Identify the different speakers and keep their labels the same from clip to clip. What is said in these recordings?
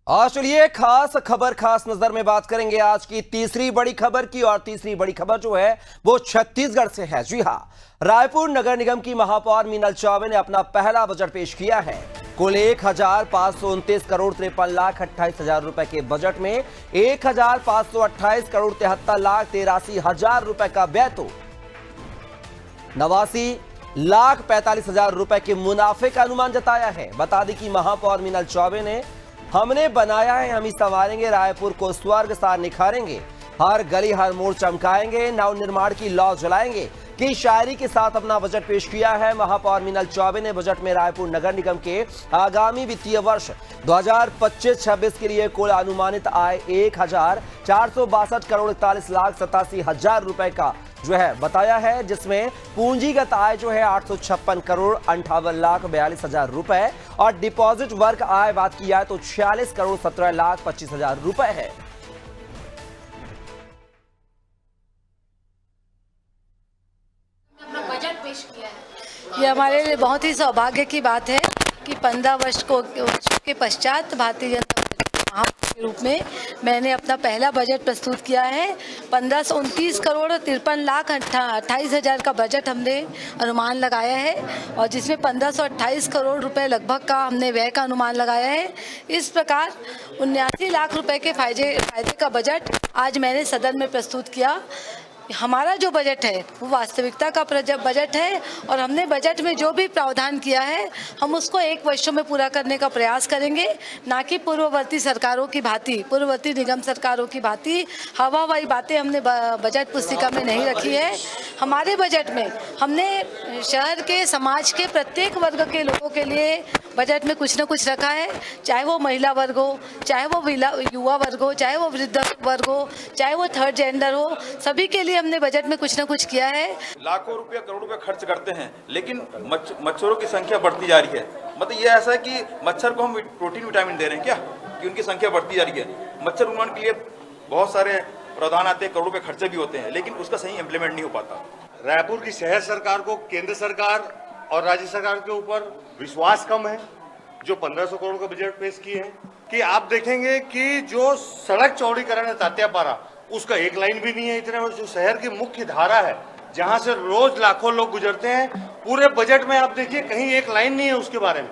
Speaker 1: आज चलिए खास खबर खास नजर में बात करेंगे आज की तीसरी बड़ी खबर की। और तीसरी बड़ी खबर जो है वो छत्तीसगढ़ से है। जी हां, रायपुर नगर निगम की महापौर मीनल चौबे ने अपना पहला बजट पेश किया है। कुल 1,529 करोड़ 53,28,000 रुपए के बजट में 1,528 करोड़ 73,83,000 रुपए का व्यय तो 89,45,000 रुपए के मुनाफे का अनुमान जताया है। बता दें कि महापौर मीनल चौबे ने हमने बनाया है हम ही संवारेंगे, रायपुर को स्वर्ग सा निखारेंगे, हर गली हर मोड़ चमकाएंगे, नव निर्माण की लौ जलाएंगे की शायरी के साथ अपना बजट पेश किया है। महापौर मीनल चौबे ने बजट में रायपुर नगर निगम के आगामी वित्तीय वर्ष 2025-26 के लिए कुल अनुमानित आय 1,462 करोड़ 41,87,000 रुपए का जो है बताया है, जिसमें पूंजीगत आय जो है 856 करोड़ 58,42,000 रुपए और डिपॉजिट वर्ग आय बात की जाए तो 46 करोड़ 17,25,000 रुपए है।
Speaker 2: बजट पेश किया है। ये हमारे लिए बहुत ही सौभाग्य की बात है कि 15 वर्ष के पश्चात भारतीय जनता पार्टी के रूप में मैंने अपना पहला बजट प्रस्तुत किया है। 1529 करोड़ 53,28,000 का बजट हमने अनुमान लगाया है और जिसमें 1528 करोड़ रुपए लगभग का हमने व्यय का अनुमान लगाया है। इस प्रकार 79 लाख रुपए के फायदे का बजट आज मैंने सदन में प्रस्तुत किया। हमारा जो बजट है वो वास्तविकता का बजट है और हमने बजट में जो भी प्रावधान किया है हम उसको 1 वर्षों में पूरा करने का प्रयास करेंगे, ना कि पूर्ववर्ती सरकारों की भांति, पूर्ववर्ती निगम सरकारों की भांति हवाई बातें हमने बजट पुस्तिका में नहीं रखी है। हमारे बजट में हमने शहर के समाज के प्रत्येक वर्ग के लोगों के लिए बजट में कुछ न कुछ रखा है, चाहे वो महिला वर्ग हो, चाहे वो युवा वर्ग हो, चाहे वो वृद्ध वर्ग हो, चाहे वो थर्ड जेंडर हो, सभी के लिए हमने बजट में कुछ न कुछ किया है।
Speaker 3: लाखों रुपया करोड़ रुपया खर्च करते हैं लेकिन मच्छरों की संख्या बढ़ती जा रही है। मतलब ये ऐसा है कि मच्छर को हम प्रोटीन विटामिन दे रहे हैं क्या कि उनकी संख्या बढ़ती जा रही है। मच्छर उन्मूलन के लिए बहुत सारे प्रावधान आते हैं, करोड़ों रुपए खर्चे भी होते हैं, लेकिन उसका सही इम्प्लीमेंट नहीं हो पाता।
Speaker 4: रायपुर की शहर सरकार को केंद्र सरकार और राज्य सरकार के ऊपर विश्वास कम है जो 1500 करोड़ का बजट पेश किए हैं। कि आप देखेंगे कि जो सड़क चौड़ीकरण है तात्यापारा, उसका एक लाइन भी नहीं है। इतने जो शहर की मुख्य धारा है जहां से रोज लाखों लोग गुजरते हैं, पूरे बजट में आप देखिए कहीं एक लाइन नहीं है उसके बारे में।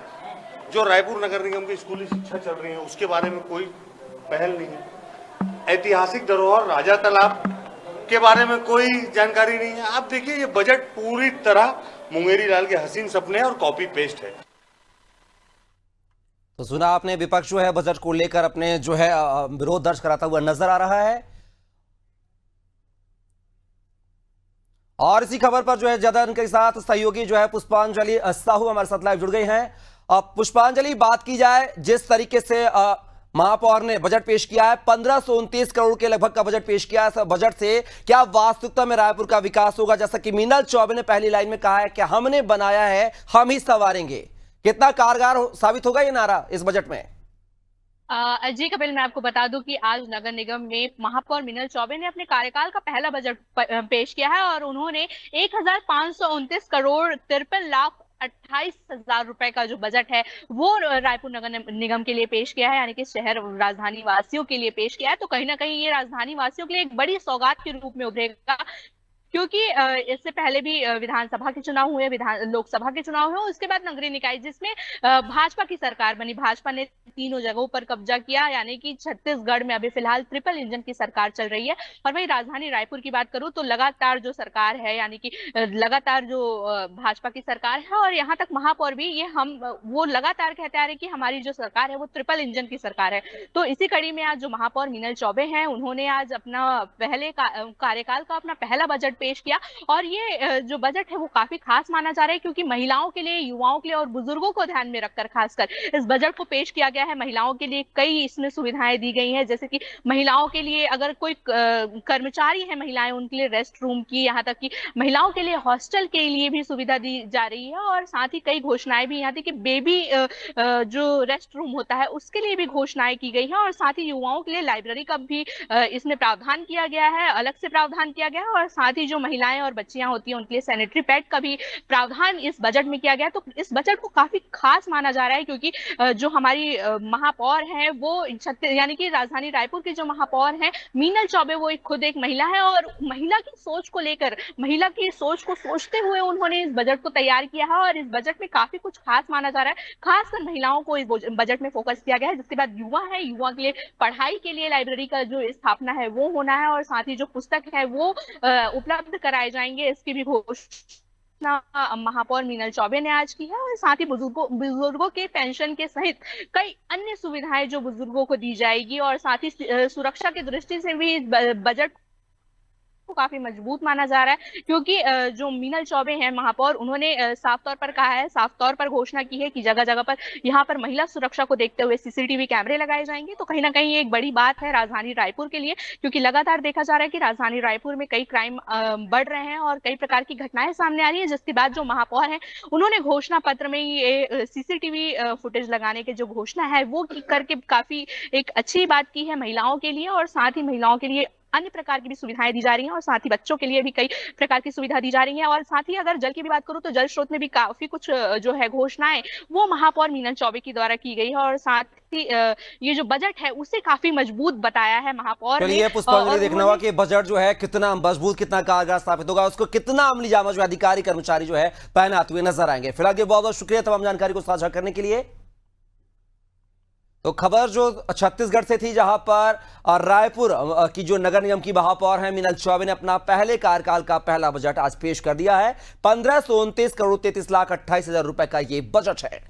Speaker 4: जो रायपुर नगर निगम की स्कूली शिक्षा चल रही है उसके बारे में कोई पहल नहीं है। ऐतिहासिक धरोहर राजा तालाब के बारे में कोई जानकारी नहीं है। आप देखिए ये बजट पूरी तरह मुंगेरी लाल के हसीन सपने और कॉपी पेस्ट है।
Speaker 1: तो सुना आपने, विपक्ष जो है बजट को लेकर अपने जो है विरोध दर्ज कराता हुआ नजर आ रहा है। और इसी खबर पर जो है ज्यादा के साथ सहयोगी जो है पुष्पांजलि साहू हमारे साथ लाइव जुड़ गई हैं। अब पुष्पांजलि, बात की जाए जिस तरीके से महापौर ने बजट पेश किया है, 1529 करोड़ के लगभग का बजट पेश किया है। बजट से क्या वास्तविकता में रायपुर का विकास होगा? जैसा कि मीनल चौबे ने पहली लाइन में कहा है कि हमने बनाया है हम ही संवारेंगे, कितना कारगर साबित होगा ये नारा इस बजट में?
Speaker 5: जी कपिल, मैं आपको बता दूं कि आज नगर निगम में महापौर मीनल चौबे ने अपने कार्यकाल का पहला बजट पेश किया है और उन्होंने 1,529 करोड़ 53,28,000 रुपए का जो बजट है वो रायपुर नगर निगम के लिए पेश किया है, यानी कि शहर राजधानी वासियों के लिए पेश किया है। तो कहीं ना कहीं ये राजधानी वासियों के लिए एक बड़ी सौगात के रूप में उभरेगा, क्योंकि इससे पहले भी विधानसभा के चुनाव हुए, लोकसभा के चुनाव हुए, उसके बाद नगरीय निकाय जिसमें भाजपा की सरकार बनी। भाजपा ने तीनों जगहों पर कब्जा किया, यानी कि छत्तीसगढ़ में अभी फिलहाल ट्रिपल इंजन की सरकार चल रही है। और वही राजधानी रायपुर की बात करूं तो लगातार जो सरकार है, यानी कि लगातार जो भाजपा की सरकार है, और यहाँ तक महापौर भी ये हम वो लगातार कहते आ रहे कि हमारी जो सरकार है वो ट्रिपल इंजन की सरकार है। तो इसी कड़ी में आज जो महापौर मीनल चौबे हैं उन्होंने आज अपना पहले कार्यकाल का अपना पहला बजट पेश किया। और ये जो बजट है वो काफी खास माना जा रहा है, क्योंकि महिलाओं के लिए, युवाओं के लिए और बुजुर्गों को ध्यान में रखकर खासकर इस बजट को पेश किया गया है। महिलाओं के लिए कई इसमें सुविधाएं दी गई हैं, जैसे कि महिलाओं के लिए अगर कोई कर्मचारी है महिलाएं, उनके लिए रेस्ट रूम की, यहाँ तक कि महिलाओं के लिए हॉस्टल के लिए भी सुविधा दी जा रही है। और साथ ही कई घोषणाएं भी यहाँ तक कि बेबी जो रेस्ट रूम होता है उसके लिए भी घोषणाएं की गई है। और साथ ही युवाओं के लिए लाइब्रेरी का भी इसमें प्रावधान किया गया है, अलग से प्रावधान किया गया है। और साथ ही गर्भवती जो महिलाएं और बच्चियां होती हैं उनके लिए सैनिटरी पैड का भी प्रावधान इस बजट में किया गया। तो इस बजट को काफी खास माना जा रहा है, क्योंकि जो हमारी महापौर है वो यानी कि राजधानी रायपुर की जो महापौर है मीनल चौबे, वो खुद एक महिला है और महिला की सोच को लेकर, महिला की सोच को सोचते हुए उन्होंने इस बजट को तैयार किया है। और इस बजट में काफी कुछ खास माना जा रहा है, खासकर महिलाओं को इस बजट में फोकस किया गया है। जिसके बाद युवा है, युवा के लिए पढ़ाई के लिए लाइब्रेरी का जो स्थापना है वो होना है, और साथ ही जो पुस्तक है वो उपलब्ध कराए जाएंगे, इसकी भी घोषणा महापौर मीनल चौबे ने आज की है। और साथ ही बुजुर्गों के पेंशन के सहित कई अन्य सुविधाएं जो बुजुर्गों को दी जाएगी, और साथ ही सुरक्षा की दृष्टि से भी बजट को काफी मजबूत माना जा रहा है, क्योंकि जो मीनल चौबे हैं महापौर, उन्होंने साफ तौर पर कहा है, साफ तौर पर घोषणा की है कि जगह जगह पर यहाँ पर महिला सुरक्षा को देखते हुए सीसीटीवी कैमरे लगाए जाएंगे। तो कहीं ना कहीं ये एक बड़ी बात है राजधानी रायपुर के लिए, क्योंकि लगातार देखा जा रहा है कि राजधानी रायपुर में कई क्राइम बढ़ रहे हैं और कई प्रकार की घटनाएं सामने आ रही है। जिसके बाद जो महापौर है उन्होंने घोषणा पत्र में ये सीसीटीवी फुटेज लगाने की जो घोषणा है वो करके काफी एक अच्छी बात की है महिलाओं के लिए, और साथ ही महिलाओं के लिए अन्य प्रकार की भी सुविधाएं दी जा रही हैं, और साथ ही बच्चों के लिए भी कई प्रकार की सुविधा दी जा रही है। और साथ ही अगर जल की भी बात करूं तो जल स्रोत में भी काफी कुछ जो है घोषणाएं वो महापौर मीनल चौबे की द्वारा की गई है, और साथ ही ये जो बजट है उसे काफी मजबूत बताया है महापौर ने।
Speaker 1: चलिए पुष्पांजलि, देखना होगा कि बजट जो है कितना मजबूत, कितना कारगर साबित होगा, उसको कितना अमली जामा जो अधिकारी कर्मचारी जो है पहनाते हुए नजर आएंगे। फिलहाल बहुत बहुत शुक्रिया तमाम जानकारी को साझा करने के लिए। तो खबर जो छत्तीसगढ़ से थी, जहां पर रायपुर की जो नगर निगम की महापौर है मीनल चौबे ने अपना पहले कार्यकाल का पहला बजट आज पेश कर दिया है। 1529 करोड़ 33 लाख 28 हजार रुपए का ये बजट है।